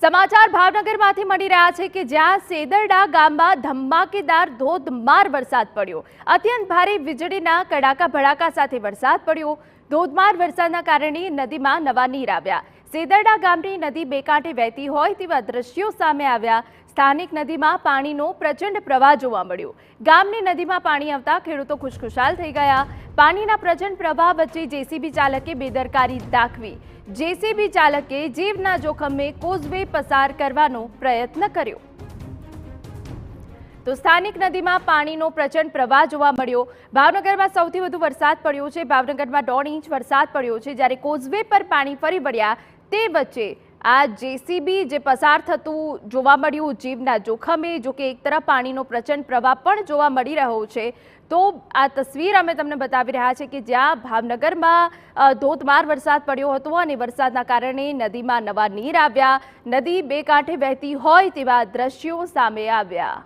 સમાચાર ભાવનગરમાંથી મળી રહ્યા છે કે જ્યાં સેદરડા ગામમાં ધમાકેદાર ધોધમાર વરસાદ પડ્યો। અત્યંત ભારે વીજળીના કડાકા ભડાકા સાથે વરસાદ પડ્યો। ધોધમાર વરસાદના કારણે નદીમાં નવા નીર આવ્યા। સેદરડા ગામની નદી બે કાંઠે વહેતી હોય તેવા દ્રશ્યો સામે આવ્યા। સ્થાનિક નદીમાં પાણીનો પ્રચંડ પ્રવાહ જોવા મળ્યો। ગામની નદીમાં પાણી આવતા ખેડૂતો ખુશખુશાલ થઈ ગયા। પાણીના પ્રચંડ પ્રવાહ વચ્ચે જેસીબી ચાલકે બેદરકારી દાખવી જેસીબી ચાલકે જીવના જોખમે કોઝવે પસાર કરવાનો પ્રયત્ન કર્યો તો સ્થાનિક નદીમાં પાણીનો પ્રચંડ પ્રવાહ જોવા મળ્યો। ભાવનગરમાં સૌથી વધુ વરસાદ પડ્યો છે। ભાવનગરમાં 1.5 ઇંચ વરસાદ પડ્યો છે, જ્યારે કોઝવે પર પાણી ફરી વળ્યા તે વચ્ચે આ જેસીબી જે પસાર થતું જોવા મળ્યું જીવના જોખમે। જો કે એક તરફ પાણીનો પ્રચંડ પ્રવાહ પણ જોવા મળી રહ્યો છે, તો આ તસવીર અમે તમને બતાવી રહ્યા છે કે જ્યાં ભાવનગરમાં ધોધમાર વરસાદ પડ્યો હતો અને વરસાદના કારણે નદીમાં નવા નીર આવ્યા। નદી બે કાંઠે વહેતી હોય તેવા દ્રશ્યો સામે આવ્યા।